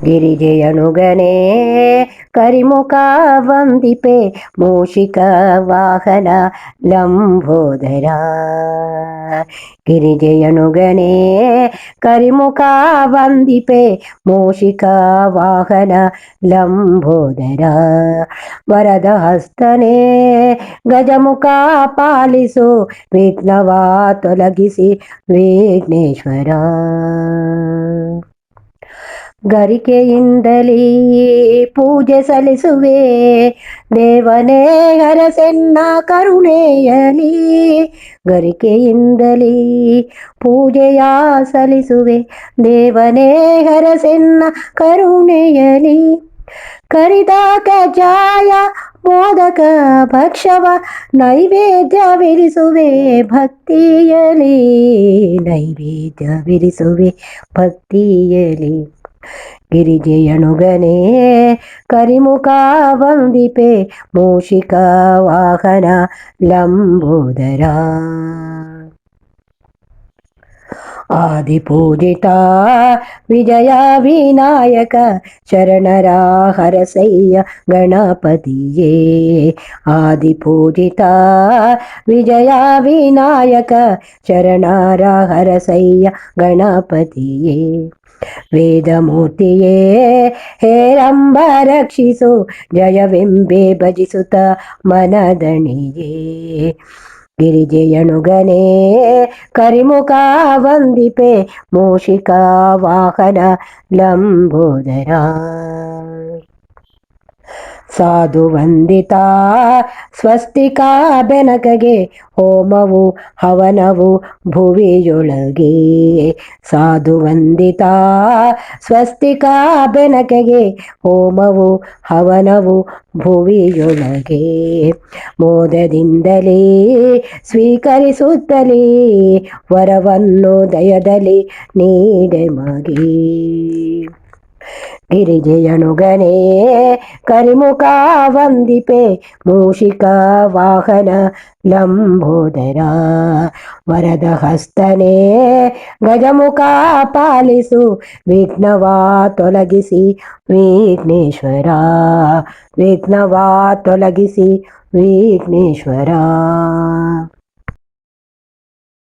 ಗಿರಿಜೆಯನುಗನೇ ಕರಿಮುಖ ವಂದಿಪೆ ಮೂಷಿಕ ವಾಹನ ಲಂಬೋದರ. ಗಿರಿಜೆಯನುಗನೇ ಕರಿಮುಖ ವಂದಿಪೆ ಮೂಷಿಕ ವಾಹನ ಲಂಬೋದರ. ವರದ ಹಸ್ತನೇ ಗಜಮುಖ ಪಾಲಿಸು ವಿಘ್ನವ ತೊಲಗಿಸಿ ವಿಘ್ನೇಶ್ವರ. ಗರಿಕೆಯಿಂದಲೇ ಪೂಜೆ ಸಲ್ಲಿಸುವೆ ದೇವನೇ ಹರಸೆನ್ನ ಕರುಣೆಯಲಿ. ಗರಿಕೆಯಿಂದಲೇ ಪೂಜೆಯ ಸಲ್ಲಿಸುವೆ ದೇವನೇ ಹರಸೆನ್ನ ಕರುಣೆಯಲಿ. ಕರಿದ ಕಜಾಯ ಮೋದಕ ಭಕ್ಷವ ನೈವೇದ್ಯವಿರಿಸುವೆ ಭಕ್ತಿಯಲಿ. ನೈವೇದ್ಯವಿರಿಸುವೆ ಭಕ್ತಿಯಲಿ. ಗಿರಿಜೆಯನುಗನೇ ಕರಿಮುಖ ವಂದಿಪೆ ಮೂಷಿಕ ವಾಹನ ಲಂಬೋದರ. ಆದಿಪೂಜಿತ ವಿಜಯ ವಿನಾಯಕ ಶರಣರ ಹರಸಯ್ಯ ಗಣಪತಿಯೇ. ಆದಿಪೂಜಿತ ವಿಜಯ ವಿನಾಯಕ ಶರಣರ ಹರಸಯ್ಯ ಗಣಪತಿಯೇ. ವೇದಮೂರ್ತಿಯೇ ಹೇರಂಬ ರಕ್ಷಿಸು ಜಯವೆಂಬೆ ಭಜಿಸುತ್ತ ಮನದಣಿಯೇ. ಗಿರಿಜೆಯನುಗನೇ ಕರಿಮುಖ ವಂದಿಪೆ ಮೂಷಿಕ ವಾಹನ ಲಂಬೋದರ. ಸಾಧು ವಂದಿತ ಸ್ವಸ್ತಿಕ ಬೆನಕಗೆ ಹೋಮವು ಹವನವು ಭುವಿಯೊಳಗೆ. ಸಾಧು ವಂದಿತ ಸ್ವಸ್ತಿಕ ಬೆನಕಗೆ ಹೋಮವು ಹವನವು ಭುವಿಯೊಳಗೆ. ಮೋದದಿಂದಲೇ ಸ್ವೀಕರಿಸುತ್ತಲೇ ವರವನ್ನು ದಯದಲ್ಲಿ ನೀಡೆ ಮಗೇ. ಗಿರಿಜೆಯನುಗನೇ ಕರಿಮುಖ ವಂದಿಪೆ ಮೂಷಿಕ ವಾಹನ ಲಂಬೋದರ. ವರದ ಹಸ್ತನೇ ಗಜಮುಖ ಪಾಲಿಸು ವಿಘ್ನವ ತೊಲಗಿಸಿ ವಿಘ್ನೇಶ್ವರ. ವಿಘ್ನವ ತೊಲಗಿಸಿ ವಿಘ್ನೇಶ್ವರ.